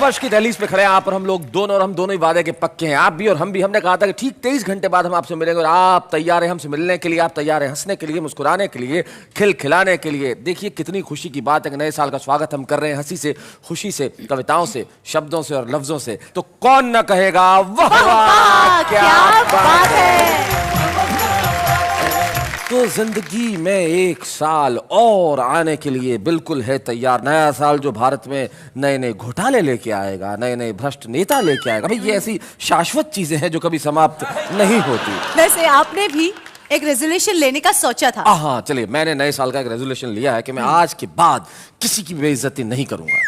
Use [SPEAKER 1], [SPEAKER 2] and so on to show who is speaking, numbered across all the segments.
[SPEAKER 1] नववर्ष की दहलीज पे खड़े हैं आप और हम लोग दोनों, और हम दोनों ही वादे के पक्के हैं, आप भी और हम भी। हमने कहा था कि ठीक 23 घंटे बाद हम आपसे मिलेंगे, और आप तैयार हैं हमसे मिलने के लिए, आप तैयार हैं हंसने के लिए, मुस्कुराने के लिए, खिलखिलाने के लिए। देखिए कितनी खुशी की बात है कि नए साल का स्वागत हम कर रहे हैं हंसी से, खुशी से, कविताओं से, शब्दों से और लफ्जों से। तो कौन न कहेगा वाह वाह क्या बात है। तो जिंदगी में एक साल और आने के लिए बिल्कुल है तैयार। नया साल जो भारत में नए नए घोटाले लेके आएगा, नए नए भ्रष्ट नेता लेके आएगा। भाई ये ऐसी शाश्वत चीजें हैं जो कभी समाप्त नहीं होती।
[SPEAKER 2] वैसे आपने भी एक रेजोल्यूशन लेने का सोचा था?
[SPEAKER 1] हाँ चलिए, मैंने नए साल का एक रेजोल्यूशन लिया है कि मैं आज के बाद किसी की बेइज्जती नहीं करूंगा।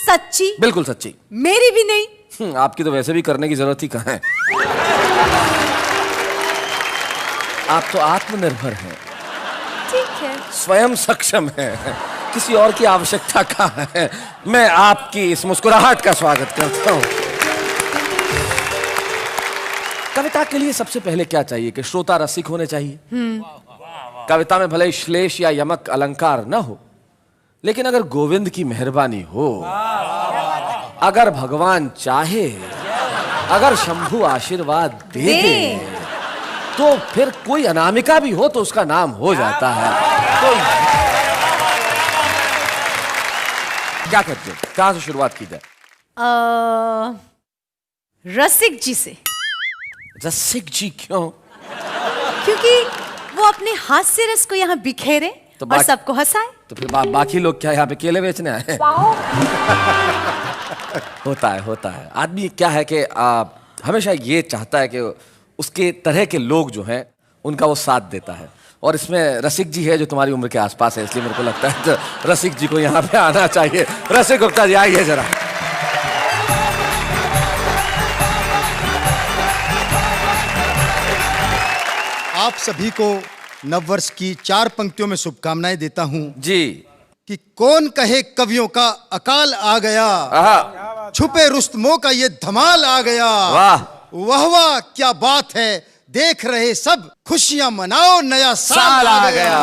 [SPEAKER 2] सच्ची?
[SPEAKER 1] बिल्कुल सच्ची।
[SPEAKER 2] मेरी भी नहीं?
[SPEAKER 1] आपकी तो वैसे भी करने की जरूरत ही कहाँ है। आप तो आत्मनिर्भर हैं।
[SPEAKER 2] ठीक है।
[SPEAKER 1] स्वयं सक्षम है, किसी और की आवश्यकता कहाँ है। मैं आपकी इस मुस्कुराहट का स्वागत करता हूं। कविता के लिए सबसे पहले क्या चाहिए कि श्रोता रसिक होने चाहिए। कविता में भले श्लेष या यमक अलंकार न हो, लेकिन अगर गोविंद की मेहरबानी हो, अगर भगवान चाहे, अगर शंभु आशीर्वाद दे दे, तो फिर कोई अनामिका भी हो तो उसका नाम हो जाता है। तो क्या करते हो, कहां से शुरुआत की जाए?
[SPEAKER 2] रसिक जी से।
[SPEAKER 1] रसिक जी क्यों?
[SPEAKER 2] क्योंकि वो अपने हास्य रस को यहाँ बिखेरे तो और सबको हंसाए।
[SPEAKER 1] तो फिर बाकी लोग क्या यहाँ पे केले बेचने आए? होता है। आदमी क्या है कि हमेशा ये चाहता है कि उसके तरह के लोग जो हैं उनका वो साथ देता है, और इसमें रसिक जी है जो तुम्हारी उम्र के आसपास है, इसलिए मेरे को लगता है तो रसिक जी को यहाँ पे आना चाहिए। रसिक गुप्ता जी आइए जरा।
[SPEAKER 3] आप सभी को नववर्ष की 4 पंक्तियों में शुभकामनाएं देता हूं
[SPEAKER 1] जी।
[SPEAKER 3] कि कौन कहे कवियों का अकाल आ गया, छुपे रुस्तमों का ये धमाल आ गया।
[SPEAKER 1] वाह
[SPEAKER 3] वाह वाह क्या बात है, देख रहे सब खुशियां मनाओ, नया साल आ गया।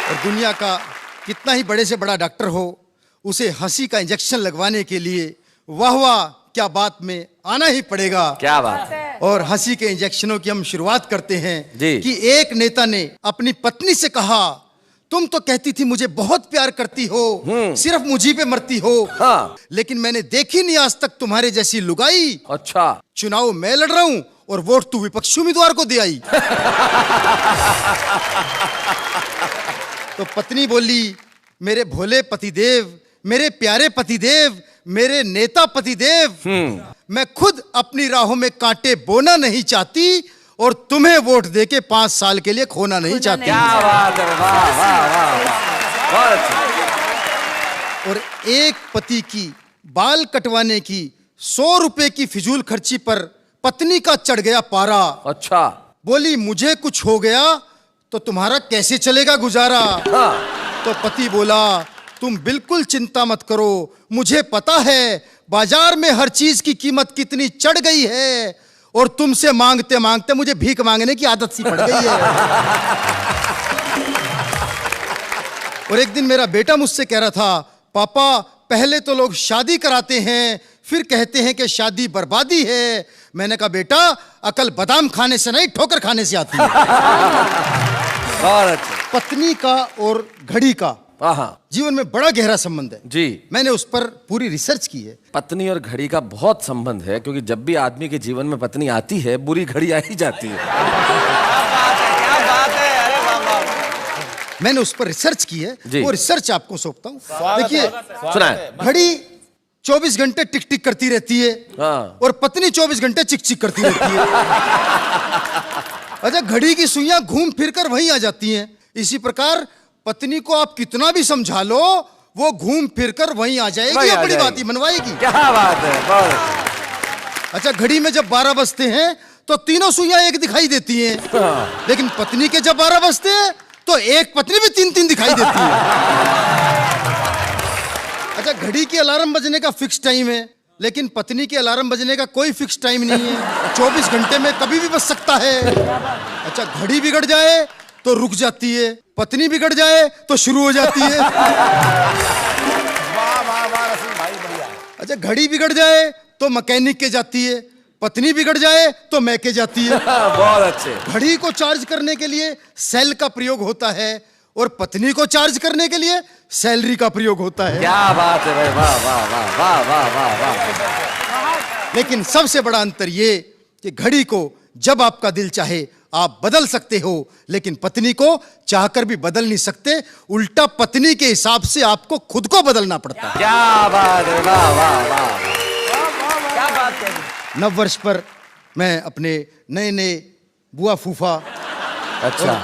[SPEAKER 3] और दुनिया का कितना ही बड़े से बड़ा डॉक्टर हो, उसे हंसी का इंजेक्शन लगवाने के लिए वाह वाह क्या बात में आना ही पड़ेगा।
[SPEAKER 1] क्या बात है।
[SPEAKER 3] और हंसी के इंजेक्शनों की हम शुरुआत करते हैं
[SPEAKER 1] जी।
[SPEAKER 3] कि एक नेता ने अपनी पत्नी से कहा, तुम तो कहती थी मुझे बहुत प्यार करती हो, सिर्फ मुझी पे मरती हो।
[SPEAKER 1] हाँ।
[SPEAKER 3] लेकिन मैंने देखी नहीं आज तक तुम्हारे जैसी लुगाई।
[SPEAKER 1] अच्छा।
[SPEAKER 3] चुनाव मैं लड़ रहा हूं और वोट तू विपक्षी उम्मीदवार को दे आई। तो पत्नी बोली, मेरे भोले पतिदेव, मेरे प्यारे पतिदेव, मेरे नेता पतिदेव, मैं खुद अपनी राहों में कांटे बोना नहीं चाहती और तुम्हें वोट देके 5 साल के लिए खोना नहीं चाहती।
[SPEAKER 1] क्या बात है, वाह वाह वाह, बहुत अच्छा।
[SPEAKER 3] और एक पति की बाल कटवाने की 100 रुपए की फिजूल खर्ची पर पत्नी का चढ़ गया पारा।
[SPEAKER 1] अच्छा।
[SPEAKER 3] बोली, मुझे कुछ हो गया तो तुम्हारा कैसे चलेगा गुजारा।
[SPEAKER 1] हाँ।
[SPEAKER 3] तो पति बोला, तुम बिल्कुल चिंता मत करो, मुझे पता है बाजार में हर चीज की कीमत कितनी चढ़ गई है, और तुमसे मांगते मांगते मुझे भीख मांगने की आदत सी पड़ गई है। और एक दिन मेरा बेटा मुझसे कह रहा था, पापा पहले तो लोग शादी कराते हैं, फिर कहते हैं कि शादी बर्बादी है। मैंने कहा, बेटा अकल बादाम खाने से नहीं ठोकर खाने से आती है। पत्नी का और घड़ी का जीवन में बड़ा गहरा संबंध है
[SPEAKER 1] जी।
[SPEAKER 3] मैंने उस पर पूरी रिसर्च की है।
[SPEAKER 1] पत्नी और घड़ी का बहुत संबंध है, क्योंकि जब भी आदमी के जीवन में पत्नी आती है, बुरी घड़ी आ ही जाती है।
[SPEAKER 4] क्या बात है, अरे वाह।
[SPEAKER 3] मैंने उस पर रिसर्च की है, वो रिसर्च आपको सौंपता हूँ। देखिए,
[SPEAKER 1] सुना है,
[SPEAKER 3] घड़ी 24 घंटे टिक टिक करती रहती है।
[SPEAKER 1] हाँ।
[SPEAKER 3] और पत्नी 24 घंटे चिक चिक करती रहती है। अच्छा, घड़ी की सुइयां घूम फिर कर वहीं आ जाती हैं। इसी प्रकार पत्नी को आप कितना भी समझा लो, वो घूम फिर कर वहीं आ जाएगी, अपनी बात ही मनवाएगी।
[SPEAKER 1] क्या बात है, बहुत।
[SPEAKER 3] अच्छा, घड़ी में जब 12 बजते हैं तो तीनों सुइयां एक दिखाई देती हैं। हाँ। लेकिन पत्नी के जब 12 बजते हैं तो एक पत्नी भी 3-3 दिखाई देती है। अच्छा, घड़ी के अलार्म बजने का फिक्स टाइम है, लेकिन पत्नी के अलार्म बजने का कोई फिक्स टाइम नहीं है। 24 घंटे में कभी भी बज सकता है। अच्छा, घड़ी बिगड़ जाए तो रुक जाती है, पत्नी बिगड़ जाए तो शुरू हो जाती है।
[SPEAKER 4] वाह वाह वाह।
[SPEAKER 3] अच्छा, घड़ी बिगड़ जाए तो मैकेनिक के जाती है, पत्नी बिगड़ जाए तो मैके जाती है।
[SPEAKER 1] बहुत अच्छे।
[SPEAKER 3] घड़ी को चार्ज करने के लिए सेल का प्रयोग होता है और पत्नी को चार्ज करने के लिए सैलरी का प्रयोग होता है।
[SPEAKER 1] क्या बात है भाई, वाह वाह वाह वाह वाह वाह वाह।
[SPEAKER 3] लेकिन सबसे बड़ा अंतर ये कि घड़ी को जब आपका दिल चाहे आप बदल सकते हो, लेकिन पत्नी को चाहकर भी बदल नहीं सकते। उल्टा पत्नी के हिसाब से आपको खुद को बदलना पड़ता है।
[SPEAKER 1] क्या बात है, वाह वाह वाह।
[SPEAKER 4] क्या बात है।
[SPEAKER 3] नव वर्ष पर मैं अपने नए नए बुआ फूफा
[SPEAKER 1] अच्छा,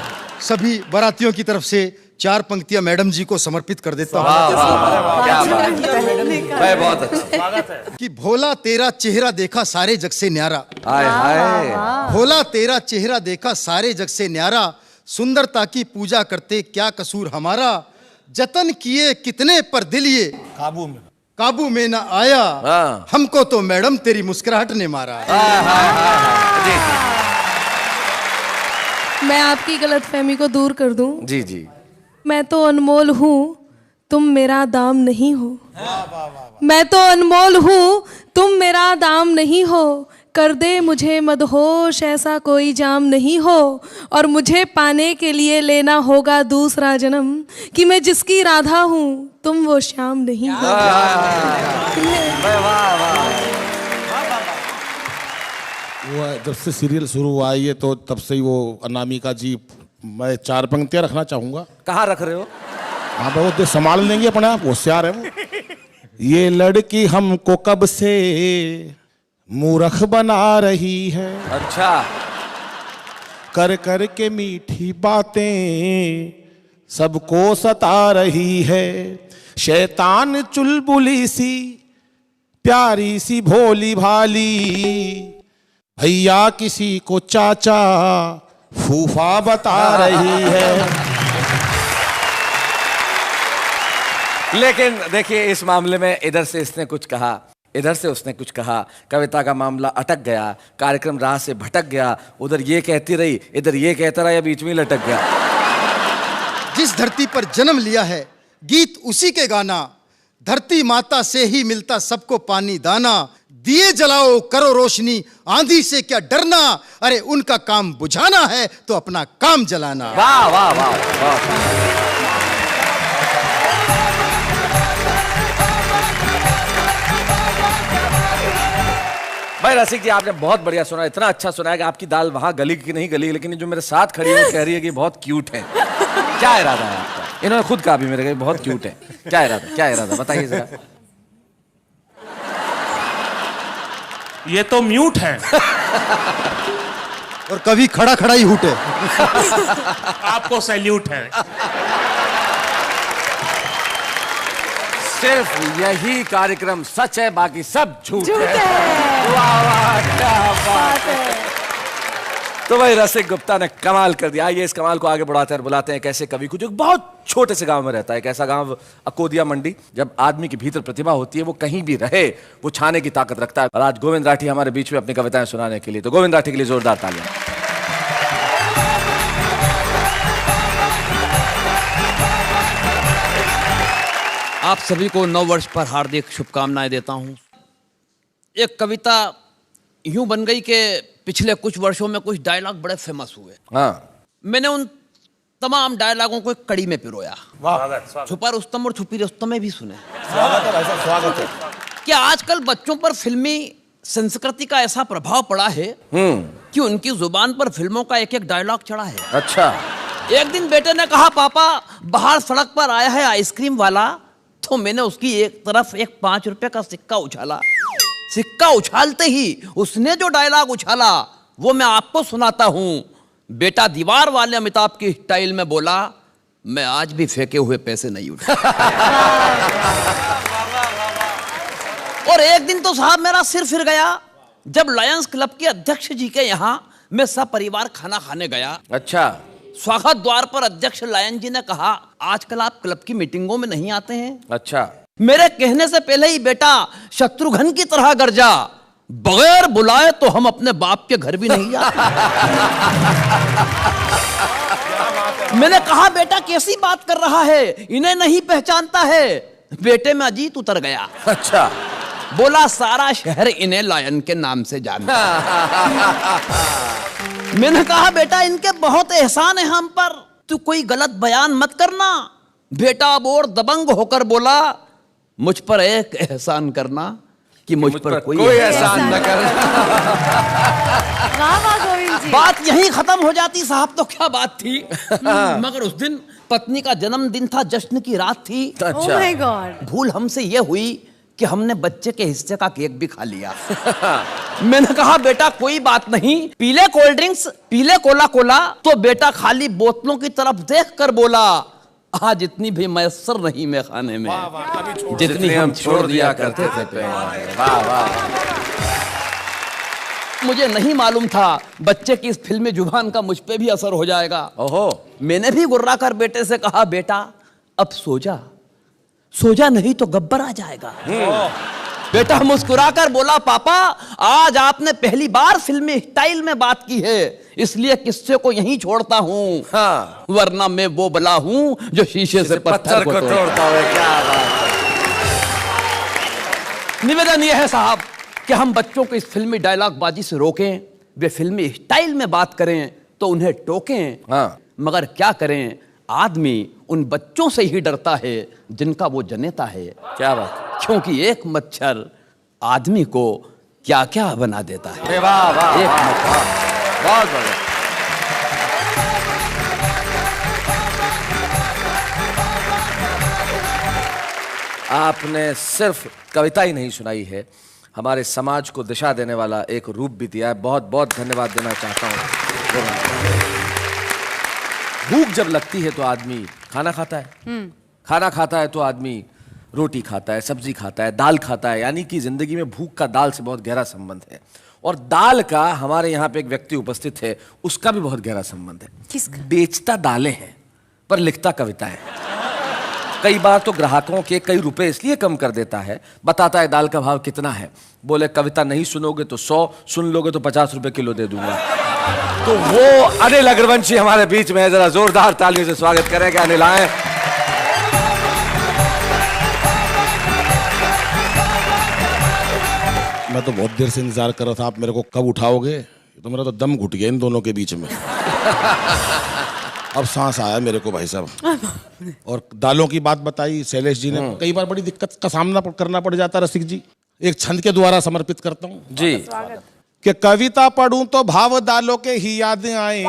[SPEAKER 3] सभी बारातियों की तरफ से 4 पंक्तियां मैडम जी को समर्पित कर देता हूं।
[SPEAKER 1] वाह वाह वाह, क्या बात है भाई, बहुत अच्छा।
[SPEAKER 3] कि भोला तेरा चेहरा देखा सारे जग से न्यारा,
[SPEAKER 1] हाय हाय।
[SPEAKER 3] भोला तेरा चेहरा देखा सारे जग से न्यारा, सुंदरता की पूजा करते क्या कसूर हमारा, जतन किए कितने पर दिल ये काबू में ना आया,
[SPEAKER 1] हाँ।
[SPEAKER 3] हमको तो मैडम तेरी मुस्कुराहट ने मारा।
[SPEAKER 1] जी
[SPEAKER 5] मैं आपकी गलतफहमी को दूर कर दूं।
[SPEAKER 1] जी जी।
[SPEAKER 5] मैं तो अनमोल हूँ, तुम मेरा दाम नहीं हो। मैं तो अनमोल हूँ, तुम मेरा दाम नहीं हो। कर दे मुझे मदहोश, ऐसा कोई जाम नहीं हो। और मुझे पाने के लिए लेना होगा दूसरा जन्म, कि मैं जिसकी राधा हूँ तुम वो श्याम नहीं हो।
[SPEAKER 6] वो जब से सीरियल शुरू हुआ ये तो तब से ही वो अनामिका जी, मैं 4 पंक्तियां रखना चाहूंगा।
[SPEAKER 1] कहाँ रख रहे हो?
[SPEAKER 6] हाँ भाई, वो संभाल लेंगे अपने आप, होशियार है वो। ये लड़की हमको कब से मूर्ख बना रही है,
[SPEAKER 1] अच्छा।
[SPEAKER 6] कर कर के मीठी बातें सबको सता रही है। शैतान चुलबुली सी प्यारी सी भोली भाली, भैया किसी को चाचा फूफा बता रही है।
[SPEAKER 1] लेकिन देखिए, इस मामले में इधर से इसने कुछ कहा, इधर से उसने कुछ कहा, कविता का मामला अटक गया, कार्यक्रम राह से भटक गया। उधर ये कहती रही, इधर ये कहता रहा, या बीच में लटक गया।
[SPEAKER 3] जिस धरती पर जन्म लिया है गीत उसी के गाना, धरती माता से ही मिलता सबको पानी दाना। दिए जलाओ करो रोशनी, आंधी से क्या डरना, अरे उनका काम बुझाना है तो अपना काम जलाना।
[SPEAKER 1] वाह वाह वाह वाह। भाई रसिक जी, आपने बहुत बढ़िया सुना, इतना अच्छा सुना है कि आपकी दाल वहां गली की नहीं गली, लेकिन जो मेरे साथ खड़ी है कह रही है कि बहुत क्यूट है। क्या इरादा है आपका? इन्होंने खुद कहा भी मेरे को बहुत क्यूट है। क्या इरादा, क्या इरादा बताइए जरा।
[SPEAKER 7] ये तो म्यूट है।
[SPEAKER 3] और कभी खड़ा खड़ा ही हूटे।
[SPEAKER 7] आपको सैल्यूट है।
[SPEAKER 1] सिर्फ यही कार्यक्रम सच है, बाकी सब झूठ है। वाह वाह, क्या बात है। तो भाई रसिक गुप्ता ने कमाल कर दिया। आइए इस कमाल को आगे बढ़ाते हैं और बुलाते हैं एक ऐसे कवि को जो बहुत छोटे से गांव में रहता है। एक ऐसा गांव अकोदिया मंडी। जब आदमी के भीतर प्रतिभा होती है वो कहीं भी रहे वो छाने की ताकत रखता है। और आज गोविंद राठी हमारे बीच में अपनी कविताएं सुनाने के लिए, तो गोविंद राठी के लिए जोरदार तालियां।
[SPEAKER 8] आप सभी को नव वर्ष पर हार्दिक शुभकामनाएं देता हूं। एक कविता यूं बन गई कि पिछले कुछ वर्षों में कुछ डायलॉग बड़े फेमस हुए।
[SPEAKER 1] हाँ।
[SPEAKER 8] मैंने उन तमाम डायलॉगों को एक कड़ी में पिरोया। छुपा रुस्तम और छुपी रुस्तम में भी सुने।
[SPEAKER 6] स्वागत है भाई साहब, स्वागत है।
[SPEAKER 8] कि आजकल बच्चों पर फिल्मी संस्कृति का ऐसा प्रभाव पड़ा है कि उनकी जुबान पर फिल्मों का एक एक डायलॉग चढ़ा है।
[SPEAKER 1] अच्छा।
[SPEAKER 8] एक दिन बेटे ने कहा, पापा बाहर सड़क पर आया है आइसक्रीम वाला। तो मैंने उसकी एक तरफ एक 5 रुपए का सिक्का उछाला। सिक्का उछालते ही उसने जो डायलॉग उछाला वो मैं आपको सुनाता हूं। बेटा दीवार वाले अमिताभ की स्टाइल में बोला, मैं आज भी फेंके हुए पैसे नहीं उठा। और एक दिन तो साहब मेरा सिर फिर गया जब लायंस क्लब के अध्यक्ष जी के यहाँ मैं सपरिवार खाना खाने गया।
[SPEAKER 1] अच्छा।
[SPEAKER 8] स्वागत द्वार पर अध्यक्ष लायन जी ने कहा, आजकल आप क्लब की मीटिंगों में नहीं आते हैं।
[SPEAKER 1] अच्छा।
[SPEAKER 8] मेरे कहने से पहले ही बेटा शत्रुघ्न की तरह गरजा, बगैर बुलाए तो हम अपने बाप के घर भी नहीं जाते। मैंने कहा, बेटा कैसी बात कर रहा है, इन्हें नहीं पहचानता है। बेटे में अजीत उतर गया।
[SPEAKER 1] अच्छा।
[SPEAKER 8] बोला सारा शहर इन्हें लायन के नाम से जानता है। मैंने कहा बेटा इनके बहुत एहसान है हम पर, तू कोई गलत बयान मत करना। बेटा अब और दबंग होकर बोला मुझ पर एक एहसान करना कि मुझ पर कोई
[SPEAKER 1] एहसान न करना।
[SPEAKER 2] वाह वाह गोविंद जी।
[SPEAKER 8] बात यहीं खत्म हो जाती साहब तो क्या बात थी। मगर उस दिन पत्नी का जन्मदिन था, जश्न की रात थी।
[SPEAKER 2] Oh my God.
[SPEAKER 8] भूल हमसे यह हुई कि हमने बच्चे के हिस्से का केक भी खा लिया। मैंने कहा बेटा कोई बात नहीं, पीले कोल्ड ड्रिंक्स, पीले कोला कोला। तो बेटा खाली बोतलों की तरफ देख कर बोला आज इतनी भी मैसर नहीं मैं खाने में जितनी हम छोड़ दिया करते थे।
[SPEAKER 1] वाह वाह।
[SPEAKER 8] मुझे नहीं मालूम था बच्चे की इस फिल्मी जुबान का मुझ पे भी असर हो जाएगा।
[SPEAKER 1] ओहो।
[SPEAKER 8] मैंने भी गुर्रा कर बेटे से कहा बेटा अब सो जा, सो जा नहीं तो गब्बर आ जाएगा। बेटा मुस्कुराकर बोला पापा आज आपने पहली बार फिल्मी स्टाइल में बात की है, इसलिए किस्से को यहीं छोड़ता हूँ।
[SPEAKER 1] हाँ।
[SPEAKER 8] वरना मैं वो बला हूँ जो शीशे से पत्थर को
[SPEAKER 1] तोड़ता हुआ। क्या बात है।
[SPEAKER 8] निवेदन यह है साहब कि हम बच्चों को इस फिल्मी डायलॉग बाजी से रोकें, वे फिल्मी स्टाइल में बात करें तो उन्हें टोकें।
[SPEAKER 1] हाँ।
[SPEAKER 8] मगर क्या करें, आदमी उन बच्चों से ही डरता है जिनका वो जनेता है।
[SPEAKER 1] क्या बात।
[SPEAKER 8] क्योंकि एक मच्छर आदमी को क्या क्या बना देता है।
[SPEAKER 1] वाह वाह।
[SPEAKER 8] एक मच्छर।
[SPEAKER 1] बहुत बढ़िया। आपने सिर्फ कविता ही नहीं सुनाई है, हमारे समाज को दिशा देने वाला एक रूप भी दिया है। बहुत बहुत धन्यवाद देना चाहता हूँ। भूख जब लगती है तो आदमी खाना खाता है, खाना खाता है तो आदमी रोटी खाता है, सब्जी खाता है, दाल खाता है। यानी कि जिंदगी में भूख का दाल से बहुत गहरा संबंध है। और दाल का हमारे यहाँ पे एक व्यक्ति उपस्थित है, उसका भी बहुत गहरा संबंध है।
[SPEAKER 2] किसका?
[SPEAKER 1] बेचता दालें हैं पर लिखता कविताएं। कई बार तो ग्राहकों के कई रुपए इसलिए कम कर देता है, बताता है दाल का भाव कितना है, बोले कविता नहीं सुनोगे तो 100, सुन लोगे तो 50 रुपए किलो दे दूंगा। तो वो अनिल अग्रवंशी हमारे बीच में है, जरा जोरदार तालियों से स्वागत करेंगे। अनिल आए।
[SPEAKER 6] मैं तो बहुत देर से इंतजार कर रहा था, आप मेरे को कब उठाओगे। तो मेरा तो दम घुट गया इन दोनों के बीच में। अब सांस आया मेरे को भाई साहब। और दालों की बात बताई शैलेश जी ने, कई बार बड़ी दिक्कत का सामना करना पड़ जाता है रसिक जी। एक छंद के द्वारा समर्पित करता हूँ
[SPEAKER 1] जी
[SPEAKER 6] कि कविता पढ़ूं तो भाव दालों के ही याद आए,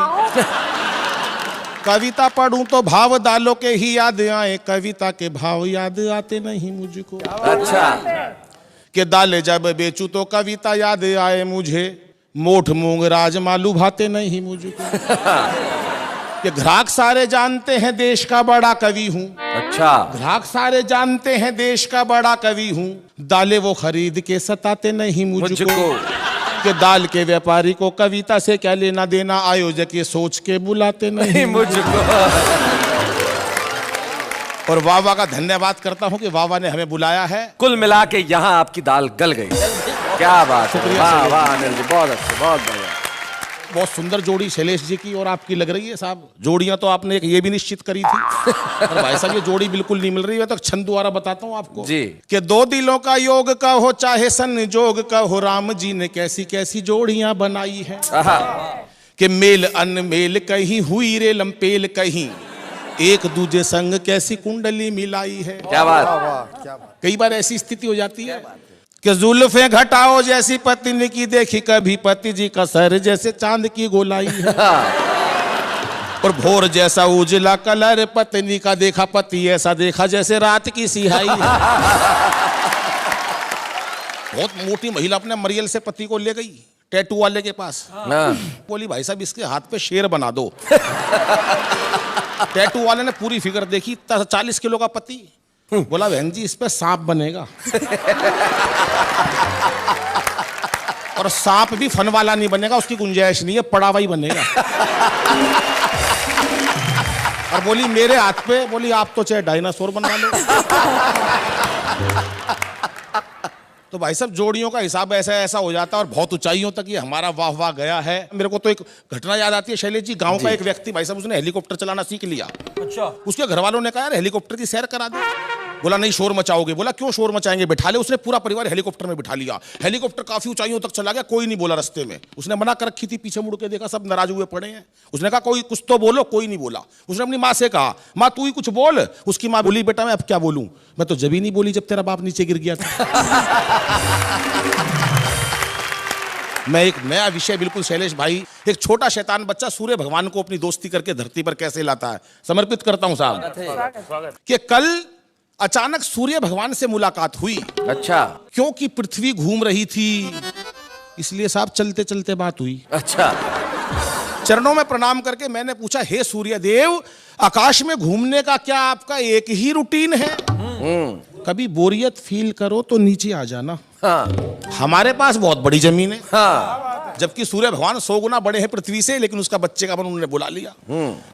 [SPEAKER 6] कविता पढ़ूं तो भाव दालों के ही याद आए, कविता के भाव याद आते नहीं मुझको।
[SPEAKER 1] अच्छा।
[SPEAKER 6] कि दाले जब बेचूं तो कविता याद आए मुझे, मोठ मूंग राजमा लुभाते नहीं मुझको। कि ग्राहक सारे जानते हैं देश का बड़ा कवि हूँ।
[SPEAKER 1] अच्छा।
[SPEAKER 6] ग्राहक सारे जानते हैं देश का बड़ा कवि हूँ, दाले वो खरीद के सताते नहीं मुझको। कि दाल के व्यापारी को कविता से क्या लेना देना, आयोजक ये सोच के बुलाते नहीं
[SPEAKER 1] मुझको।
[SPEAKER 6] और वावा का धन्यवाद करता हूँ कि वावा ने हमें बुलाया है।
[SPEAKER 1] कुल मिला के यहाँ आपकी दाल गल गई। क्या बात है।
[SPEAKER 6] शुक्रिया
[SPEAKER 1] वाह
[SPEAKER 6] शैलेश
[SPEAKER 1] वाह
[SPEAKER 6] जी।
[SPEAKER 1] अनिल जी, बहुत अच्छे, बहुत बढ़िया।
[SPEAKER 6] बहुत सुंदर जोड़ी शैलेश जी की और आपकी लग रही है साहब। जोड़ियां तो आपने एक ये भी निश्चित करी थी, पर भाई साहब ये जोड़ी बिल्कुल नहीं मिल रही है। तो छंद द्वारा बताता हूँ आपको
[SPEAKER 1] जी।
[SPEAKER 6] कि दो दिलों का योग का हो चाहे संजोग का हो, राम जी ने कैसी कैसी जोड़ियां बनाई है। कि मेल अनमेल कहीं हुई रे लंपेल कहीं, एक दूजे संग कैसी कुंडली मिलाई है।
[SPEAKER 1] क्या बात।
[SPEAKER 6] कई बार ऐसी स्थिति हो जाती है कि जुल्फे घटाओ जैसी पत्नी की देखी कभी पति जी का सर जैसे चांद की गोलाई है। और भोर जैसा उजला कलर पत्नी का देखा, पति ऐसा देखा जैसे रात की सिहाई है। बहुत मोटी महिला अपने मरियल से पति को ले गई टैटू वाले के पास। बोली भाई साहब इसके हाथ पे शेर बना दो। टैटू वाले ने पूरी फिगर देखी, 40 किलो का पति। बोला बहन जी इस पे सांप बनेगा। और सांप भी फन वाला नहीं बनेगा, उसकी गुंजाइश नहीं है, पड़ा हुआ ही बनेगा। और बोली मेरे हाथ पे, बोली आप तो चाहे डायनासोर बनवा लो। तो भाई साहब जोड़ियों का हिसाब ऐसा ऐसा हो जाता है और बहुत ऊंचाइयों तक ये हमारा वाह वाह गया है। मेरे को तो एक घटना याद आती है शैलेश जी। गांव का एक व्यक्ति भाई साहब उसने हेलीकॉप्टर चलाना सीख लिया। अच्छा। उसके घर वालों ने कहा यार हेलीकॉप्टर की सैर करा दे। बोला नहीं शोर मचाओगे। बोला क्यों शोर मचाएंगे, बैठा ले। उसने पूरा परिवार हेलीकॉप्टर में बिठा लिया। हेलीकॉप्टर काफी ऊंचाइयों तक चला गया, कोई नहीं बोला रास्ते में। उसने मना कर रखी थी, पीछे मुड़ के देखा सब नाराज हुए पड़े हैं। उसने कहा कोई कुछ तो बोलो, कोई नहीं बोला। उसने अपनी माँ से कहा माँ तू ही कुछ बोल। उसकी माँ बोली बेटा मैं अब क्या बोलूं, मैं तो जब ही नहीं बोली जब तेरा बाप नीचे गिर गया था। मैं एक नया विषय बिल्कुल शैलेश भाई, एक छोटा शैतान बच्चा सूर्य भगवान को अपनी दोस्ती करके धरती पर कैसे लाता है, समर्पित करता हूं साहब। कि कल अचानक सूर्य भगवान से मुलाकात हुई।
[SPEAKER 1] अच्छा।
[SPEAKER 6] क्योंकि पृथ्वी घूम रही थी इसलिए साहब चलते चलते बात हुई।
[SPEAKER 1] अच्छा।
[SPEAKER 6] चरणों में प्रणाम करके मैंने पूछा हे सूर्य देव, आकाश में घूमने का क्या आपका एक ही रूटीन है? कभी बोरियत फील करो तो नीचे आ जाना।
[SPEAKER 1] हाँ।
[SPEAKER 6] हमारे पास बहुत बड़ी जमीन है।
[SPEAKER 1] हाँ।
[SPEAKER 6] जबकि सूर्य भगवान 100 गुना बड़े हैं पृथ्वी से, लेकिन उसका बच्चे का मन उन्होंने बुला लिया।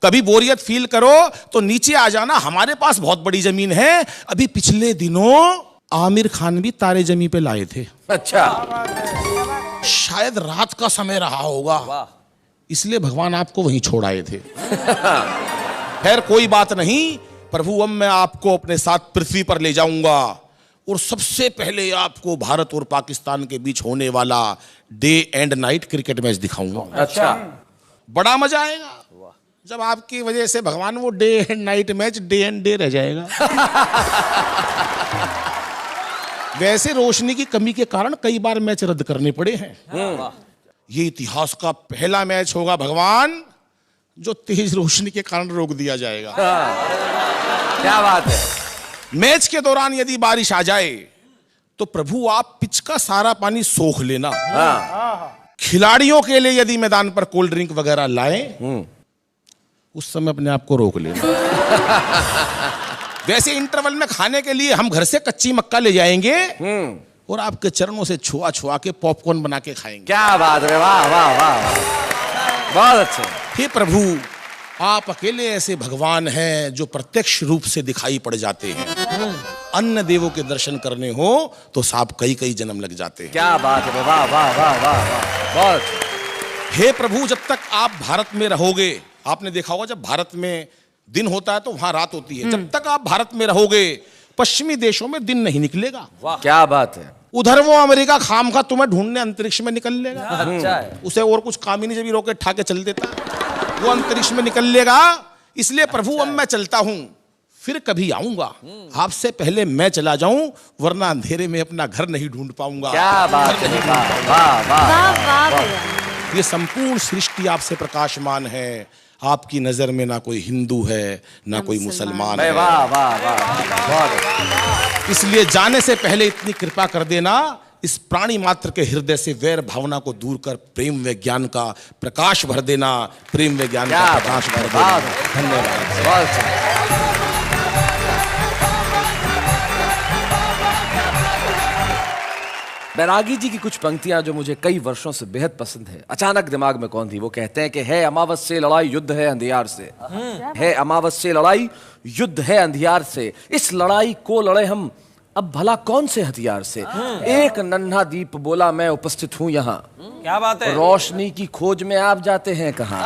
[SPEAKER 6] कभी बोरियत फील करो तो नीचे आ जाना, हमारे पास बहुत बड़ी जमीन है। अभी पिछले दिनों आमिर खान भी तारे जमी पे लाए थे।
[SPEAKER 1] अच्छा।
[SPEAKER 6] शायद रात का समय रहा होगा, इसलिए भगवान आपको वहीं छोड़ आए थे। खैर कोई बात नहीं, प्रभु अब मैं आपको अपने साथ पृथ्वी पर ले जाऊंगा और सबसे पहले आपको भारत और पाकिस्तान के बीच होने वाला day and night cricket match दिखाऊंगा।
[SPEAKER 1] अच्छा।
[SPEAKER 6] बड़ा मजा आएगा जब आपकी वजह से भगवान वो day and night match day and day रह जाएगा। वैसे रोशनी की कमी के कारण कई बार मैच रद्द करने पड़े हैं। ये इतिहास का पहला मैच होगा भगवान जो तेज रोशनी के कारण रोक दिया जाएगा।
[SPEAKER 1] क्या बात है।
[SPEAKER 6] मैच के दौरान यदि बारिश आ जाए तो प्रभु आप पिच का सारा पानी सोख लेना। खिलाड़ियों के लिए यदि मैदान पर कोल्ड ड्रिंक वगैरह लाएं उस समय अपने आप को रोक लेना। वैसे इंटरवल में खाने के लिए हम घर से कच्ची मक्का ले जाएंगे और आपके चरणों से छुआ छुआ के पॉपकॉर्न बना के खाएंगे।
[SPEAKER 1] क्या बात है, वाह वाह वाह, बहुत अच्छे।
[SPEAKER 6] हे प्रभु आप अकेले ऐसे भगवान हैं जो प्रत्यक्ष रूप से दिखाई पड़ जाते हैं। अन्य देवों के दर्शन करने हो तो साहब कई कई जन्म लग जाते हैं।
[SPEAKER 1] क्या बात है, वाह वाह वाह वाह वाह, बहुत।
[SPEAKER 6] हे प्रभु जब तक आप भारत में रहोगे, आपने देखा होगा जब भारत में दिन होता है तो वहां रात होती है। जब तक आप भारत में रहोगे पश्चिमी देशों में दिन नहीं निकलेगा।
[SPEAKER 1] क्या बात है।
[SPEAKER 6] उधर वो अमेरिका खाम खा तुम्हें ढूंढने अंतरिक्ष में निकल लेगा।
[SPEAKER 1] अच्छा है।
[SPEAKER 6] उसे और कुछ काम ही नहीं, जब भी रॉकेट ठाके चल देता वो अंतरिक्ष में निकल लेगा। इसलिए प्रभु अब मैं चलता हूं, फिर कभी आऊंगा, आपसे पहले मैं चला जाऊं, वरना अंधेरे में अपना घर नहीं ढूंढ पाऊंगा।
[SPEAKER 1] क्या बात है, वाह वाह वाह
[SPEAKER 2] वाह वाह भैया।
[SPEAKER 6] ये संपूर्ण सृष्टि आपसे प्रकाशमान है। आपकी नजर में ना कोई हिंदू है ना कोई मुसलमान है।
[SPEAKER 1] वाह वाह वाह, बहुत।
[SPEAKER 6] इसलिए जाने से पहले इतनी कृपा कर देना, इस प्राणी मात्र के हृदय से वैर भावना को दूर कर प्रेम व ज्ञान का प्रकाश भर देना। प्रेम व ज्ञान का प्रकाश भर देना। धन्यवाद।
[SPEAKER 1] बहुत अच्छा। बैरागी जी की कुछ पंक्तियां जो मुझे कई वर्षों से बेहद पसंद है, अचानक दिमाग में कौन थी। वो कहते हैं कि है अमावस से लड़ाई युद्ध है अंधियार से, है अमावस से लड़ाई युद्ध है अंधियार से, इस लड़ाई को लड़े हम अब भला कौन से हथियार से। एक नन्हा दीप बोला मैं उपस्थित हूं यहाँ,
[SPEAKER 4] क्या बात है।
[SPEAKER 1] रोशनी की खोज में आप जाते हैं कहाँ।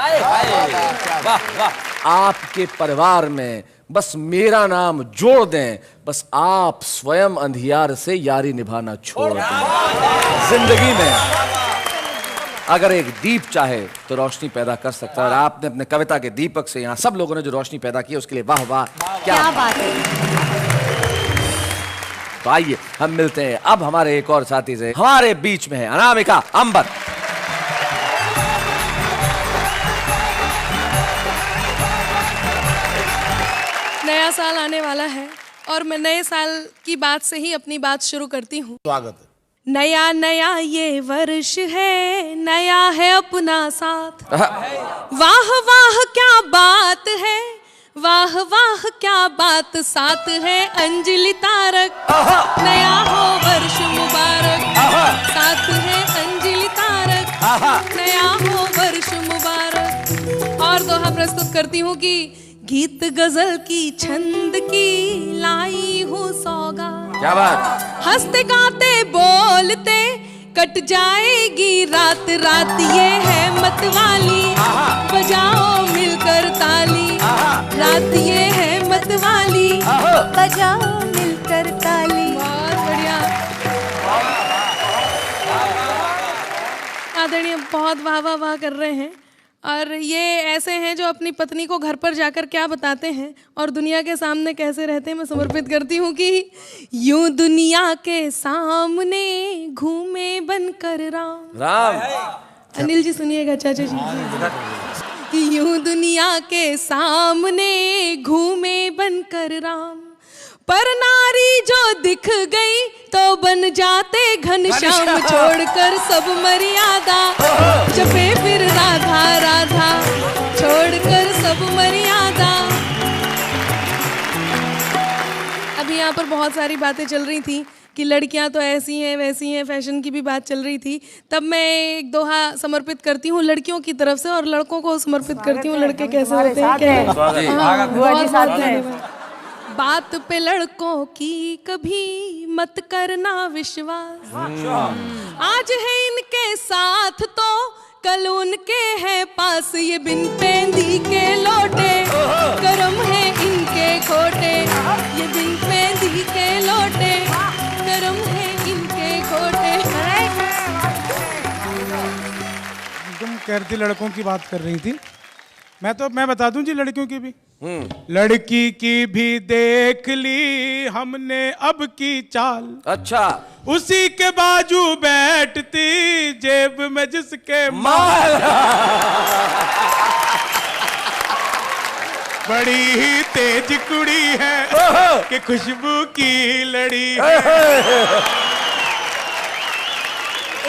[SPEAKER 1] आपके परिवार में बस मेरा नाम जोड़ दें, बस आप स्वयं अंधियार से यारी निभाना छोड़ दें। जिंदगी में अगर एक दीप चाहे तो रोशनी पैदा कर सकता है, और आपने अपने कविता के दीपक से यहाँ सब लोगों ने जो रोशनी पैदा की उसके लिए वाह वाह।
[SPEAKER 2] क्या बात है।
[SPEAKER 1] तो आइए हम मिलते हैं अब हमारे एक और साथी से। हमारे बीच में है अनामिका अंबर।
[SPEAKER 5] नया साल आने वाला है और मैं नए साल की बात से ही अपनी बात शुरू करती हूँ।
[SPEAKER 6] स्वागत है।
[SPEAKER 5] नया नया ये वर्ष है, नया है अपना साथ। वाह वाह क्या बात है, वाह वाह क्या बात साथ है अंजलि तारक। नया हो वर्ष मुबारक, साथ है अंजलि तारक। नया हो वर्ष मुबारक। और दोहा प्रस्तुत करती हूँ कि गीत गजल की छंद की लाई हूँ सौगात।
[SPEAKER 1] क्या बात।
[SPEAKER 5] हंसते गाते बोलते कट जाएगी रात रात, ये है मतवाली बजाओ मिलकर ताली। रात ये है मतवाली बजाओ मिलकर आदरणीय बहुत वाह वाह वाह कर रहे हैं। और ये ऐसे हैं जो अपनी पत्नी को घर पर जाकर क्या बताते हैं और दुनिया के सामने कैसे रहते हैं। मैं समर्पित करती हूँ कि यूं दुनिया के सामने घूमे बनकर राम।
[SPEAKER 1] राम
[SPEAKER 5] अनिल जी सुनिएगा, चाचा जी कि यूं दुनिया के सामने घूमे बनकर राम, पर नारी जो दिख गई तो बन जाते घनश्याम, छोड़कर सब मर्यादा जपे फिर राधा राधा, छोड़कर सब मर्यादा। अभी यहाँ पर बहुत सारी बातें चल रही थी कि लड़कियां तो ऐसी हैं वैसी हैं, फैशन की भी बात चल रही थी। तब मैं एक दोहा समर्पित करती हूँ लड़कियों की तरफ से और लड़कों को समर्पित करती हूँ लड़के कैसे होते हैं। बात पे लड़कों की कभी मत करना विश्वास, आज है इनके साथ तो कल उनके है पास, ये बिन पेंदी के लौटे करम है इनके खोटे, ये बिन पेंदी के लौटे करम है इनके खोटे।
[SPEAKER 9] तुम कहती लड़कों की बात कर रही थी, मैं बता दूं जी लड़कियों की भी। लड़की की भी देख ली हमने अब की चाल,
[SPEAKER 1] अच्छा
[SPEAKER 9] उसी के बाजू बैठती जेब में जिसके माल, बड़ी ही तेज कुड़ी है कि खुशबू की लड़ी है।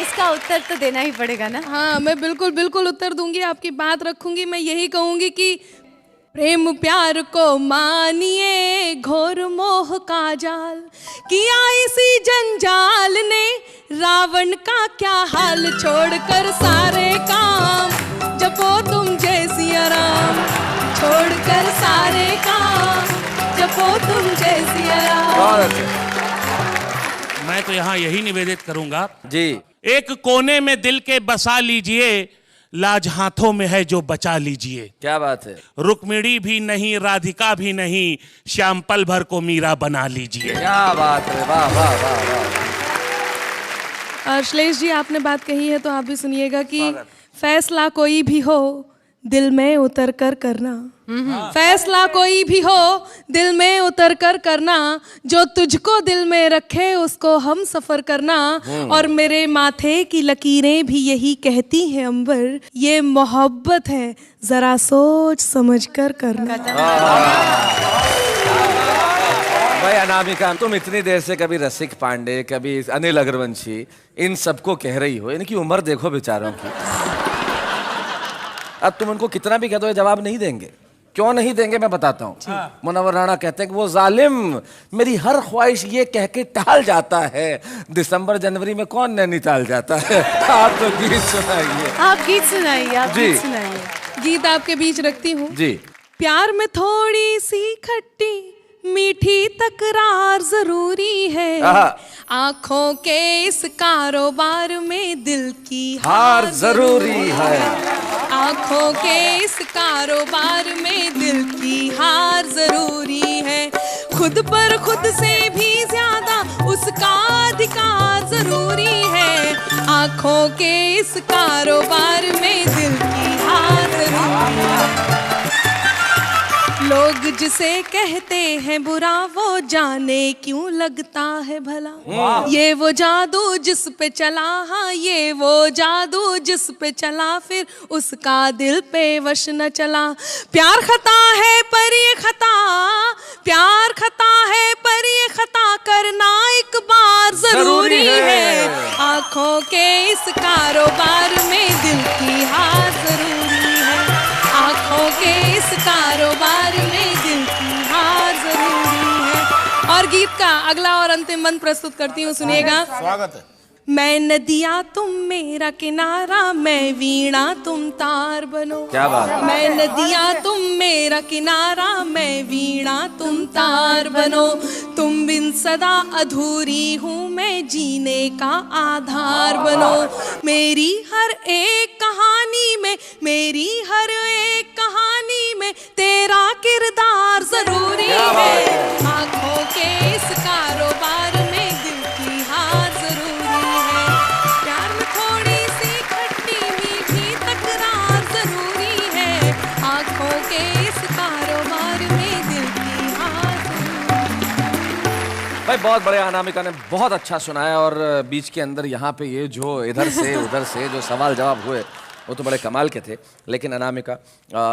[SPEAKER 2] इसका उत्तर तो देना ही पड़ेगा ना।
[SPEAKER 5] हाँ, मैं बिल्कुल बिल्कुल उत्तर दूंगी, आपकी बात रखूंगी। मैं यही कहूंगी कि प्रेम प्यार को मानिए घोर मोह का जाल, किया इसी जंजाल ने रावण का क्या हाल, छोड़कर सारे काम जपो तुम जय सिया राम, छोड़कर सारे काम जपो तुम जय सिया राम।
[SPEAKER 7] मैं तो यहाँ यही निवेदित करूंगा
[SPEAKER 1] जी,
[SPEAKER 7] एक कोने में दिल के बसा लीजिए, लाज हाथों में है जो बचा लीजिए।
[SPEAKER 1] क्या बात है।
[SPEAKER 7] रुक्मिणी भी नहीं राधिका भी नहीं, श्याम पल भर को मीरा बना लीजिए।
[SPEAKER 1] क्या बात है, वाह वाह वाह वाह।
[SPEAKER 5] श्लेष जी आपने बात कही है तो आप भी सुनिएगा कि फैसला कोई भी हो दिल में उतर कर करना, फैसला कोई भी हो दिल में उतर कर करना, जो तुझको दिल में रखे उसको हम सफर करना, और मेरे माथे की लकीरें भी यही कहती हैं अंबर, ये मोहब्बत है जरा सोच समझ कर करना।
[SPEAKER 1] भाई अनामिका, तुम इतनी देर से कभी रसिक पांडे कभी अनिल अग्रवंशी इन सबको कह रही हो, इनकी उम्र देखो बेचारों की। अब तुम उनको कितना भी कह दो ये जवाब नहीं देंगे। क्यों नहीं देंगे मैं बताता हूँ। मुनव्वर राणा कहते हैं कि वो जालिम मेरी हर ख्वाहिश ये कह के टाल जाता है, दिसंबर जनवरी में कौन नैनीताल जाता है। आप तो गीत सुनाइए।
[SPEAKER 2] आप गीत सुनाइए, आप
[SPEAKER 1] जी।
[SPEAKER 2] गीत सुनाइए।
[SPEAKER 5] गीत आपके बीच रखती हूँ
[SPEAKER 1] जी।
[SPEAKER 5] प्यार में थोड़ी सी खट्टी मीठी तकरार जरूरी है, आंखों के इस कारोबार में दिल की
[SPEAKER 1] हार जरूरी है,
[SPEAKER 5] आंखों के इस कारोबार में दिल की हार जरूरी है, खुद पर खुद से भी ज्यादा उसका अधिकार जरूरी है, आंखों के इस कारोबार में दिल की हार जरूरी है। लोग जिसे कहते हैं बुरा वो जाने क्यों लगता है भला, ये वो जादू जिस पे चला, हाँ ये वो जादू जिस पे चला, फिर उसका दिल पे वश न चला। प्यार खता है पर ये खता, प्यार खता है पर ये खता करना एक बार जरूरी है, आंखों के इस कारोबार में दिल की हार जरूरी है, आंखों के इस कारोबार में दिल की हार जरूरी है। और गीत का अगला और अंतिम मंत्र प्रस्तुत करती हूँ, सुनिएगा।
[SPEAKER 6] स्वागत है।
[SPEAKER 5] मैं नदिया तुम मेरा किनारा, मैं वीणा तुम तार बनो।
[SPEAKER 1] क्या बात है।
[SPEAKER 5] मैं नदिया तुम मेरा किनारा, मैं वीणा तुम तार बनो, तुम बिन सदा अधूरी हूँ मैं जीने का आधार बनो, मेरी हर एक कहानी में, मेरी हर एक कहानी में तेरा किरदार जरूरी है, आंखों के इस कारोबार में दिल की हार जरूरी है, प्यार में थोड़ी सी खट्टी के इस कारोबार में दिल की
[SPEAKER 1] भाई बहुत बड़े अनामिका ने बहुत अच्छा सुनाया। और बीच के अंदर यहाँ पे ये जो इधर से उधर से जो सवाल जवाब हुए वो तो बड़े कमाल के थे। लेकिन अनामिका,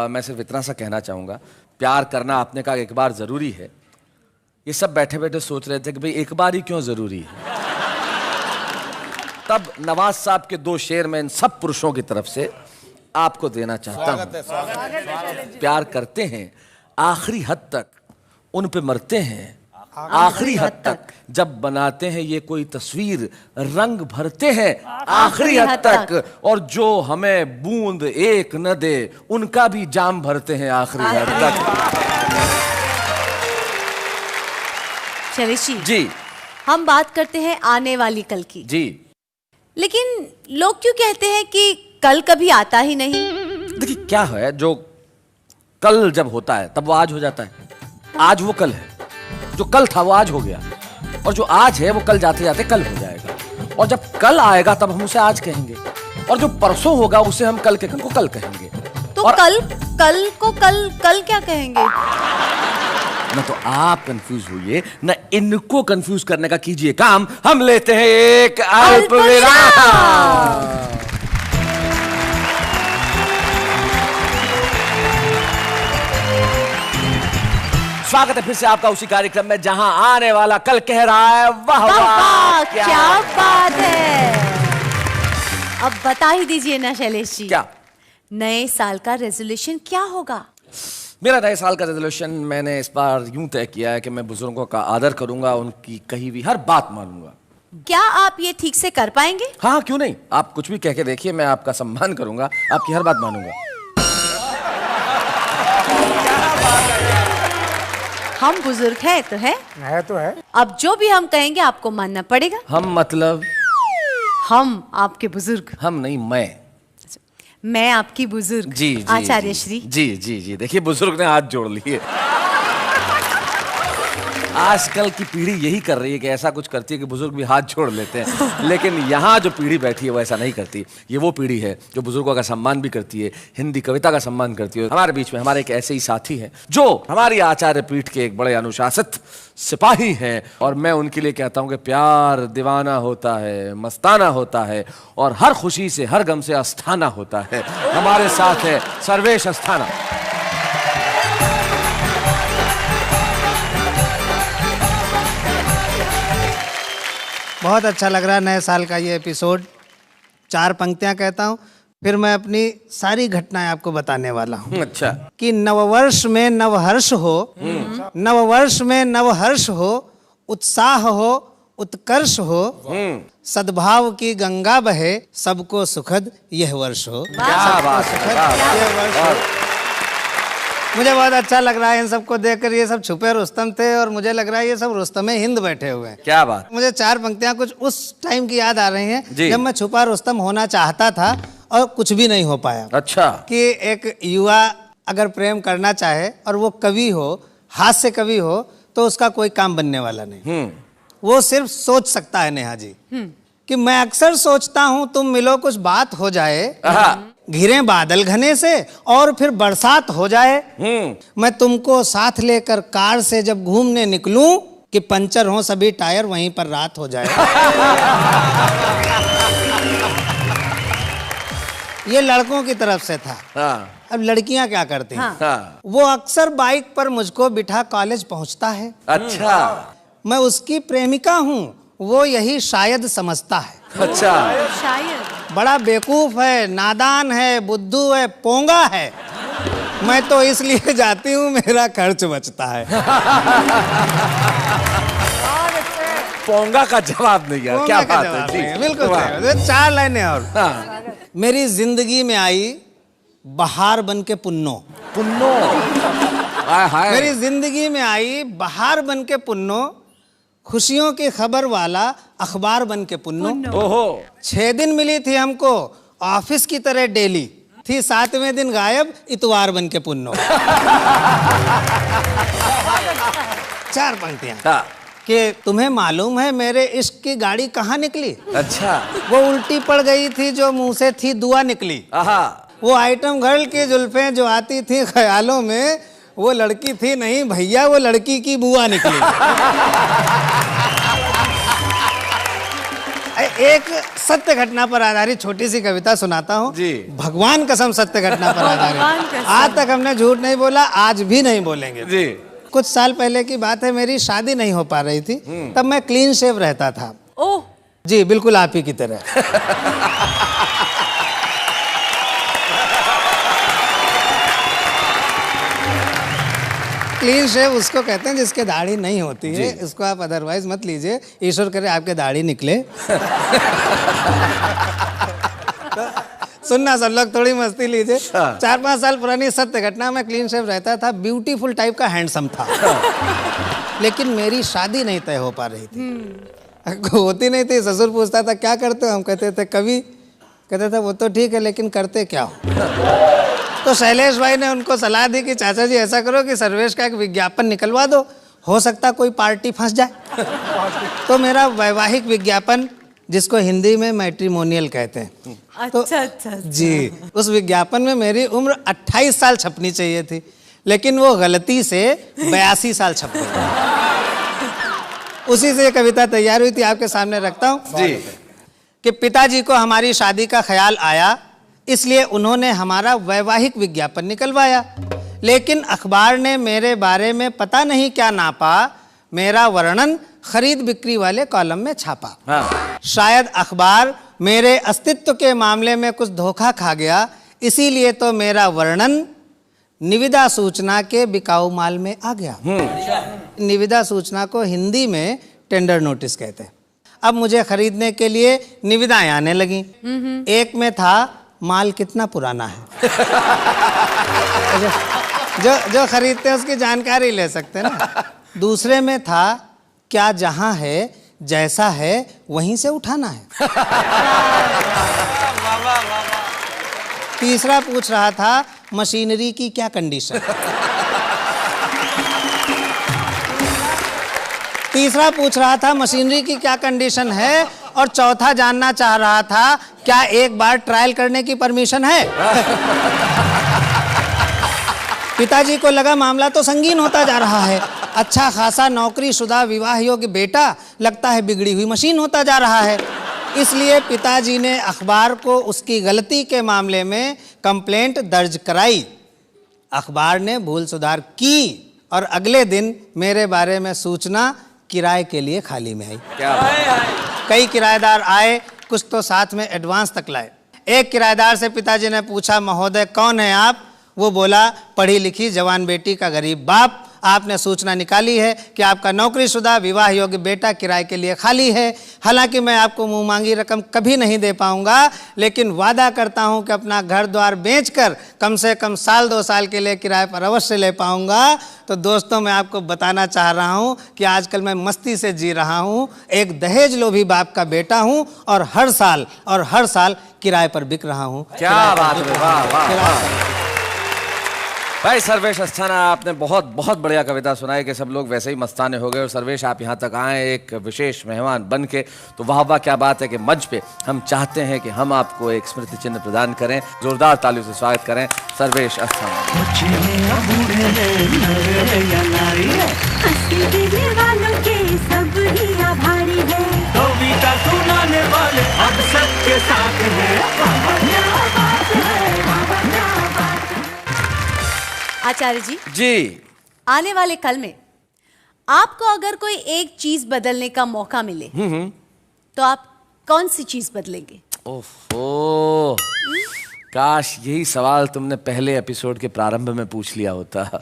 [SPEAKER 1] मैं सिर्फ इतना सा कहना चाहूँगा, प्यार करना आपने कहा एक बार ज़रूरी है। ये सब बैठे बैठे सोच रहे थे कि भाई एक बार ही क्यों ज़रूरी है। तब नवाज साहब के 2 शेर में इन सब पुरुषों की तरफ से आपको देना चाहता हूँ। प्यार करते हैं आखिरी हद तक, उन पे मरते हैं आखिरी हद तक, जब बनाते हैं ये कोई तस्वीर रंग भरते हैं आखिरी हद तक, और जो हमें बूंद एक न दे उनका भी जाम भरते हैं आखिरी हद तक।
[SPEAKER 2] शैलेश
[SPEAKER 1] जी,
[SPEAKER 2] हम बात करते हैं आने वाली कल की।
[SPEAKER 1] जी,
[SPEAKER 2] लेकिन लोग क्यों कहते हैं कि कल कभी आता ही नहीं?
[SPEAKER 1] देखिए क्या है, जो कल जब होता है तब वो आज हो जाता है। आज वो कल है, जो कल था वो आज हो गया, और जो आज है वो कल जाते जाते कल हो जाएगा। और जब कल आएगा तब हम उसे आज कहेंगे, और जो परसों होगा उसे हम कल के कल को कल कहेंगे।
[SPEAKER 2] तो
[SPEAKER 1] और
[SPEAKER 2] कल कल को कल क्या कहेंगे?
[SPEAKER 1] न तो आप कंफ्यूज हुइए, न इनको कंफ्यूज करने का कीजिए काम। हम लेते हैं एक अल्प विराम। स्वागत है फिर से आपका उसी कार्यक्रम में जहां आने वाला कल कह रहा है वाह वाह
[SPEAKER 2] क्या बात है। अब बता ही दीजिए ना शैलेश जी,
[SPEAKER 1] क्या
[SPEAKER 2] नए साल का रेजोल्यूशन क्या होगा?
[SPEAKER 1] मेरा नए साल का रेजोल्यूशन मैंने इस बार यूं तय किया है कि मैं बुजुर्गों का आदर करूंगा, उनकी कही हुई हर बात मानूंगा।
[SPEAKER 2] क्या आप ये ठीक से कर पाएंगे?
[SPEAKER 1] हाँ, क्यों नहीं, आप कुछ भी कह के देखिए, मैं आपका सम्मान करूंगा, आपकी हर बात मानूंगा।
[SPEAKER 2] हम बुजुर्ग हैं तो है। अब जो भी हम कहेंगे आपको मानना पड़ेगा।
[SPEAKER 1] हम मतलब?
[SPEAKER 2] हम आपके बुजुर्ग।
[SPEAKER 1] हम नहीं, मैं
[SPEAKER 2] आपकी बुजुर्ग।
[SPEAKER 1] जी, जी,
[SPEAKER 2] आचार्य श्री।
[SPEAKER 1] जी जी जी, देखिए बुजुर्ग ने हाथ जोड़ लिए। आजकल की पीढ़ी यही कर रही है कि ऐसा कुछ करती है कि बुजुर्ग भी हाथ जोड़ लेते हैं, लेकिन यहाँ जो पीढ़ी बैठी है वो ऐसा नहीं करती। ये वो पीढ़ी है जो बुजुर्गों का सम्मान भी करती है, हिंदी कविता का सम्मान करती है। हमारे बीच में हमारे एक ऐसे ही साथी हैं जो हमारी आचार्य पीठ के एक बड़े अनुशासित सिपाही हैं, और मैं उनके लिए कहता हूँ कि प्यार दीवाना होता है, मस्ताना होता है, और हर खुशी से हर गम से अस्थाना होता है। हमारे साथ है सर्वेश अस्थाना।
[SPEAKER 10] बहुत अच्छा लग रहा है नए साल का ये एपिसोड। 4 पंक्तियां कहता हूँ, फिर मैं अपनी सारी घटनाएं आपको बताने वाला हूँ।
[SPEAKER 1] अच्छा।
[SPEAKER 10] कि नववर्ष में नवहर्ष हो, नववर्ष में नवहर्ष हो, उत्साह हो, उत्कर्ष हो, सद्भाव की गंगा बहे, सबको सुखद यह वर्ष हो।
[SPEAKER 1] क्या बात है।
[SPEAKER 10] मुझे बहुत अच्छा लग रहा है इन सबको देखकर। ये सब छुपे रुस्तम थे और मुझे लग रहा है ये सब रुस्तमे हिंद बैठे हुए हैं।
[SPEAKER 1] क्या बात।
[SPEAKER 10] मुझे 4 पंक्तियां कुछ उस टाइम की याद आ रही हैं जब मैं छुपा रुस्तम होना चाहता था और कुछ भी नहीं हो पाया।
[SPEAKER 1] अच्छा।
[SPEAKER 10] कि एक युवा अगर प्रेम करना चाहे और वो कवि हो, हास्य कवि हो, तो उसका कोई काम बनने वाला नहीं। वो सिर्फ सोच सकता है। नेहा जी कि मैं अक्सर सोचता हूँ तुम मिलो कुछ बात हो जाए, घिरे बादल घने से और फिर बरसात हो जाए। मैं तुमको साथ लेकर कार से जब घूमने निकलूं कि पंचर हो सभी टायर, वहीं पर रात हो जाए। ये लड़कों की तरफ से था। अब लड़कियां क्या करती हैं? वो अक्सर बाइक पर मुझको बिठा कॉलेज पहुंचता है।
[SPEAKER 1] अच्छा।
[SPEAKER 10] मैं उसकी प्रेमिका हूँ, वो यही शायद समझता है।
[SPEAKER 1] अच्छा।
[SPEAKER 2] शायद।
[SPEAKER 10] बड़ा बेवकूफ है, नादान है, बुद्धू है, पोंगा है। मैं तो इसलिए जाती हूँ मेरा खर्च बचता है।
[SPEAKER 1] पोंगा का जवाब नहीं यार, क्या बात है जी।
[SPEAKER 10] बिल्कुल 4 लाइनें और। मेरी जिंदगी में आई बहार बन के पुन्नो।
[SPEAKER 1] पुन्नो।
[SPEAKER 10] मेरी जिंदगी में आई बहार बन के पुन्नो, खुशियों की खबर वाला अखबार बन के पुन्नो।
[SPEAKER 1] ओहो।
[SPEAKER 10] 6 दिन मिली थी हमको ऑफिस की तरह डेली, थी 7वें दिन गायब इतवार बन के पुन्नो। 4 पंक्तियां। कि तुम्हें मालूम है मेरे इश्क की गाड़ी कहाँ निकली?
[SPEAKER 1] अच्छा।
[SPEAKER 10] वो उल्टी पड़ गई थी जो मुंह से थी दुआ निकली। वो आइटम गर्ल की जुल्फें जो आती थी ख्यालों में, वो लड़की थी नहीं भैया, वो लड़की की बुआ निकली। एक सत्य घटना पर आधारित छोटी सी कविता सुनाता हूँ जी। भगवान कसम सत्य घटना पर आधारित। आज तक हमने झूठ नहीं बोला, आज भी नहीं बोलेंगे जी। कुछ साल पहले की बात है, मेरी शादी नहीं हो पा रही थी, तब मैं क्लीन शेव रहता था।
[SPEAKER 2] ओह
[SPEAKER 10] जी, बिल्कुल आप ही की तरह। क्लीन शेव उसको कहते हैं जिसके दाढ़ी नहीं होती है, इसको आप अदरवाइज मत लीजिए, ईश्वर करे आपके दाढ़ी निकले। तो सुनना सब लोग, थोड़ी मस्ती लीजिए। 4-5 साल पुरानी सत्य घटना में क्लीन शेव रहता था, ब्यूटीफुल टाइप का हैंडसम था, लेकिन मेरी शादी नहीं तय हो पा रही थी। होती नहीं थी। ससुर पूछता था क्या करते हो, हम कहते थे कवि। कहते थे वो तो ठीक है, लेकिन करते क्या हो। तो शैलेश भाई ने उनको सलाह दी कि चाचा जी ऐसा करो कि सर्वेश का एक विज्ञापन निकलवा दो, हो सकता कोई पार्टी फंस जाए। तो मेरा वैवाहिक विज्ञापन, जिसको हिंदी में मैट्रिमोनियल कहते हैं, अच्छा जी, उस विज्ञापन में मेरी उम्र 28 साल छपनी चाहिए थी, लेकिन वो गलती से 82 साल छप गई। उसी से कविता तैयार हुई थी, आपके सामने रखता हूँ जी। कि पिताजी को हमारी शादी का ख्याल आया, इसलिए उन्होंने हमारा वैवाहिक विज्ञापन निकलवाया, लेकिन अखबार ने मेरे बारे में पता नहीं क्या नापा, मेरा वर्णन खरीद बिक्री वाले कॉलम में छापा। हाँ। शायद अखबार मेरे अस्तित्व के मामले में कुछ धोखा खा गया, इसीलिए तो मेरा वर्णन निविदा सूचना के बिकाऊ माल में आ गया। निविदा सूचना को हिंदी में टेंडर नोटिस कहते हैं। अब मुझे खरीदने के लिए निविदाएं आने लगी। एक में था माल कितना पुराना है। जो खरीदते हैं उसकी जानकारी ले सकते हैं ना। दूसरे में था क्या जहां है जैसा है वहीं से उठाना है। तीसरा पूछ रहा था मशीनरी की क्या कंडीशन। तीसरा पूछ रहा था मशीनरी की क्या कंडीशन है, और चौथा जानना चाह रहा था क्या एक बार ट्रायल करने की परमिशन है। पिताजी को लगा मामला तो संगीन होता जा रहा है, अच्छा खासा नौकरीशुदा विवाह योग्य बेटा लगता है बिगड़ी हुई मशीन होता जा रहा है। इसलिए पिताजी ने अखबार को उसकी गलती के मामले में कंप्लेंट दर्ज कराई। अखबार ने भूल सुधार की और अगले दिन मेरे बारे में सूचना किराए के लिए खाली में आई। कई किराएदार आए, कुछ तो साथ में एडवांस तक लाए। एक किराएदार से पिताजी ने पूछा, महोदय कौन है आप? वो बोला, पढ़ी लिखी जवान बेटी का गरीब बाप। आपने सूचना निकाली है कि आपका नौकरीशुदा विवाह योग्य बेटा किराए के लिए खाली है। हालांकि मैं आपको मुंह मांगी रकम कभी नहीं दे पाऊंगा, लेकिन वादा करता हूं कि अपना घर द्वार बेचकर कम से कम 1-2 साल के लिए किराए पर अवश्य ले पाऊंगा। तो दोस्तों, मैं आपको बताना चाह रहा हूं कि आजकल मैं मस्ती से जी रहा हूं, एक दहेज लोभी बाप का बेटा हूं और हर साल किराए पर बिक रहा हूं।
[SPEAKER 1] क्या बात है, वाह वाह वाह। भाई सर्वेश अस्थाना, आपने बहुत बहुत बढ़िया कविता सुनाई कि सब लोग वैसे ही मस्ताने हो गए। और सर्वेश, आप यहाँ तक आए एक विशेष मेहमान बन के, तो वाह वाह क्या बात है कि मंच पे हम चाहते हैं कि हम आपको एक स्मृति चिन्ह प्रदान करें। जोरदार तालियों से स्वागत करें सर्वेश अस्थाना।
[SPEAKER 2] आचार्य जी
[SPEAKER 1] जी,
[SPEAKER 2] आने वाले कल में आपको अगर कोई एक चीज बदलने का मौका मिले तो आप कौन सी चीज बदलेंगे?
[SPEAKER 1] ओहो, काश यही सवाल तुमने पहले एपिसोड के प्रारंभ में पूछ लिया होता।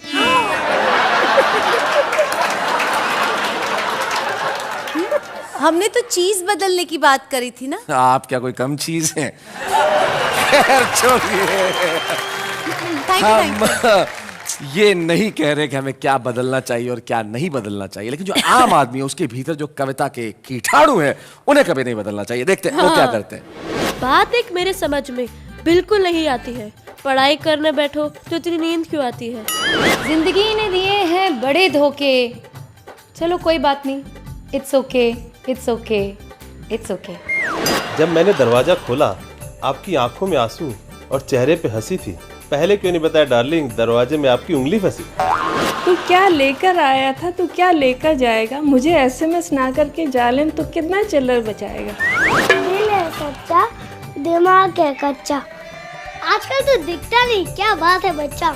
[SPEAKER 2] हमने तो चीज बदलने की बात करी थी ना।
[SPEAKER 1] आप क्या कोई कम चीज हैं? खैर छोड़िए, हम ये नहीं कह रहे कि हमें क्या बदलना चाहिए और क्या नहीं बदलना चाहिए, लेकिन जो आम आदमी है उसके भीतर जो कविता के कीटाणु हैं उन्हें कभी नहीं बदलना चाहिए। देखते हैं वो क्या करते हैं।
[SPEAKER 11] बात एक मेरे समझ में बिल्कुल नहीं आती है, पढ़ाई करने बैठो तो इतनी नींद क्यों आती है?
[SPEAKER 12] जिंदगी ने दिए हैं बड़े धोखे, चलो कोई बात नहीं, it's okay it's okay it's okay.
[SPEAKER 13] जब मैंने दरवाजा खोला, आपकी आंखों में आंसू और चेहरे पे हंसी थी। पहले क्यों नहीं बताया डार्लिंग, दरवाजे में आपकी उंगली फंसी।
[SPEAKER 14] तू क्या लेकर आया था, तू क्या लेकर जाएगा? मुझे SMS ना करके जालेम तो कितना चिल्लर बचाएगा।
[SPEAKER 15] दिल है सच्चा, दिमाग है कच्चा, आजकल तो दिखता नहीं, क्या बात है बच्चा।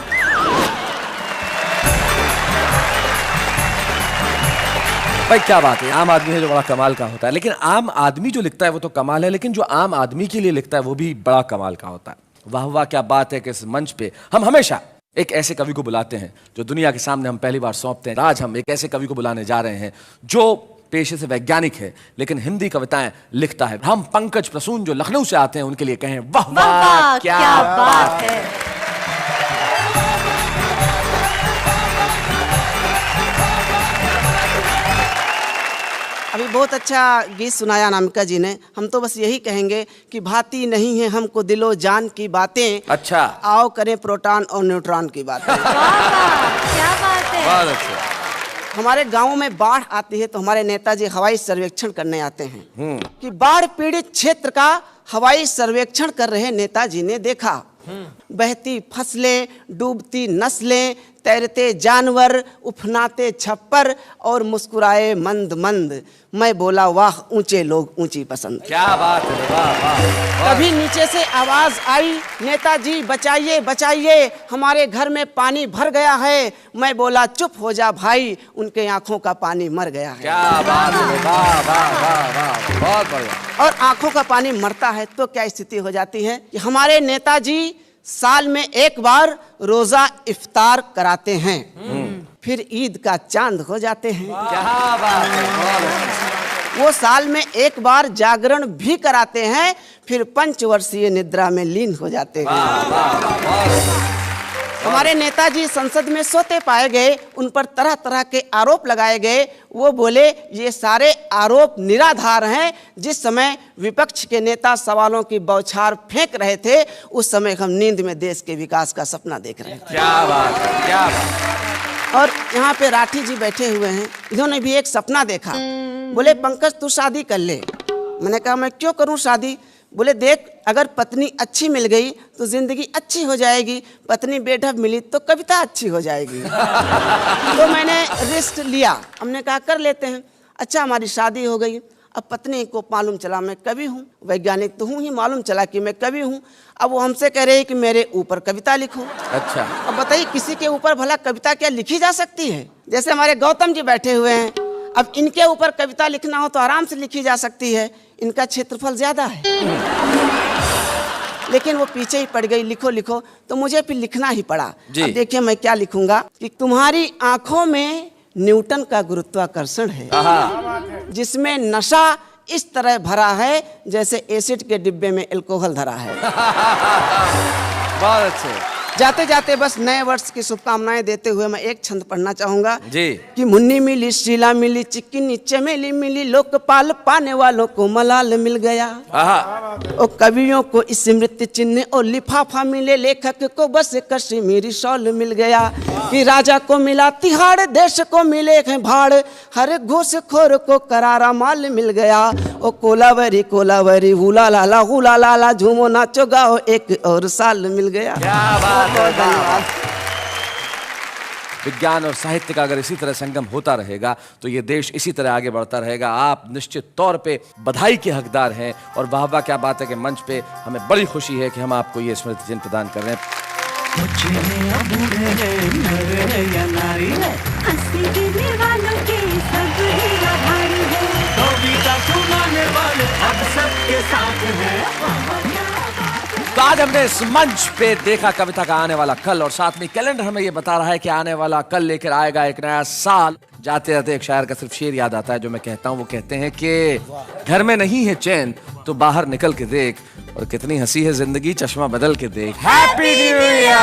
[SPEAKER 1] भाई क्या बात है, आम आदमी है जो बड़ा कमाल का होता है। लेकिन आम आदमी जो लिखता है वो तो कमाल है, लेकिन जो आम आदमी के लिए लिखता है वो भी बड़ा कमाल का होता है। वाह वाह, क्या बात है कि इस मंच पे हम हमेशा एक ऐसे कवि को बुलाते हैं जो दुनिया के सामने हम पहली बार सौंपते हैं। आज हम एक ऐसे कवि को बुलाने जा रहे हैं जो पेशे से वैज्ञानिक है लेकिन हिंदी कविताएं लिखता है। हम पंकज प्रसून जो लखनऊ से आते हैं उनके लिए कहें वाह वाह, क्या बात है।
[SPEAKER 16] अभी बहुत अच्छा गीत सुनाया अनामिका जी ने। हम तो बस यही कहेंगे कि भाती नहीं है हमको दिलो जान की बातें,
[SPEAKER 1] अच्छा
[SPEAKER 16] आओ करें प्रोटॉन और न्यूट्रॉन की बातें।
[SPEAKER 2] क्या बात है।
[SPEAKER 1] बहुत अच्छा।
[SPEAKER 16] हमारे गांव में बाढ़ आती है तो हमारे नेताजी हवाई सर्वेक्षण करने आते हैं कि बाढ़ पीड़ित क्षेत्र का हवाई सर्वेक्षण कर रहे नेताजी ने देखा बहती फसलें, डूबती नस्लें, तैरते जानवर, उफनाते छप्पर और मुस्कुराए मंद मंद। मैं बोला वाह ऊंचे लोग ऊंची पसंद।
[SPEAKER 1] क्या बात है, वाह वाह।
[SPEAKER 16] तभी नीचे से आवाज आई, नेताजी बचाइए बचाइए, हमारे घर में पानी भर गया है। मैं बोला चुप हो जा भाई, उनके आंखों का पानी मर गया है।
[SPEAKER 1] क्या बात है, वाह वाह वाह वाह, बहुत बढ़िया।
[SPEAKER 16] और आंखों का पानी मरता है तो क्या स्थिति हो जाती है कि हमारे नेताजी साल में एक बार रोजा इफ्तार कराते हैं, फिर ईद का चांद हो जाते हैं।
[SPEAKER 1] क्या बात है।
[SPEAKER 16] वो साल में एक बार जागरण भी कराते हैं, फिर पंचवर्षीय निद्रा में लीन हो जाते हैं। हमारे नेताजी संसद में सोते पाए गए, उन पर तरह तरह के आरोप लगाए गए। वो बोले ये सारे आरोप निराधार हैं। जिस समय विपक्ष के नेता सवालों की बौछार फेंक रहे थे उस समय हम नींद में देश के विकास का सपना देख रहे थे।
[SPEAKER 1] क्या बात है, क्या बात।
[SPEAKER 16] और यहाँ पे राठी जी बैठे हुए हैं, इन्होंने भी एक सपना देखा। बोले पंकज तू शादी कर ले। मैंने कहा मैं क्यों करूँ शादी? बोले देख अगर पत्नी अच्छी मिल गई तो जिंदगी अच्छी हो जाएगी, पत्नी बेढब मिली तो कविता अच्छी हो जाएगी। तो मैंने रिस्क लिया, हमने कहा कर लेते हैं। अच्छा हमारी शादी हो गई। अब पत्नी को मालूम चला मैं कवि हूँ, वैज्ञानिक तो हूँ ही, मालूम चला कि मैं कवि हूँ। अब वो हमसे कह रहे हैं कि मेरे ऊपर कविता लिखो।
[SPEAKER 1] अच्छा
[SPEAKER 16] अब बताइए किसी के ऊपर भला कविता क्या लिखी जा सकती है? जैसे हमारे गौतम जी बैठे हुए हैं, अब इनके ऊपर कविता लिखना हो तो आराम से लिखी जा सकती है, इनका क्षेत्रफल ज्यादा है। लेकिन वो पीछे ही पड़ गई, लिखो लिखो, तो मुझे फिर लिखना ही पड़ा। अब देखिए मैं क्या लिखूंगा कि तुम्हारी आंखों में न्यूटन का गुरुत्वाकर्षण है, जिसमें नशा इस तरह भरा है जैसे एसिड के डिब्बे में अल्कोहल धरा है।
[SPEAKER 1] बहुत अच्छे।
[SPEAKER 16] जाते जाते बस नए वर्ष की शुभकामनाएं देते हुए मैं एक छंद पढ़ना चाहूंगा
[SPEAKER 1] जी
[SPEAKER 16] कि मुन्नी मिली, शीला मिली, चिकनी चमेली मिली, लोकपाल पाने वालों को मलाल मिल गया। और कवियों को स्मृति चिन्ह और लिफाफा मिले, लेखक को बस कश्मीरी शॉल मिल गया। कि राजा को मिला तिहाड़, देश को मिले हैं भाड़, हर घूसखोर को करारा माल मिल गया। ओ कोलावरी कोलावरी हुला लाला झूमो नाचो गाओ, एक और साल मिल गया।
[SPEAKER 1] धन्यवाद। विज्ञान और साहित्य का अगर इसी तरह संगम होता रहेगा तो ये देश इसी तरह आगे बढ़ता रहेगा। आप निश्चित तौर पे बधाई के हकदार हैं और वाह वाह क्या बात है कि मंच पे हमें बड़ी खुशी है कि हम आपको ये स्मृति चिन्ह प्रदान कर रहे हैं। तो आज हमने इस मंच पे देखा कविता का आने वाला कल, और साथ में कैलेंडर हमें ये बता रहा है कि आने वाला कल लेकर आएगा एक नया साल। जाते जाते एक शायर का सिर्फ शेर याद आता है जो मैं कहता हूँ। वो कहते हैं कि घर में नहीं है चैन तो बाहर निकल के देख, और कितनी हंसी है जिंदगी चश्मा बदल के देख। Happy new year.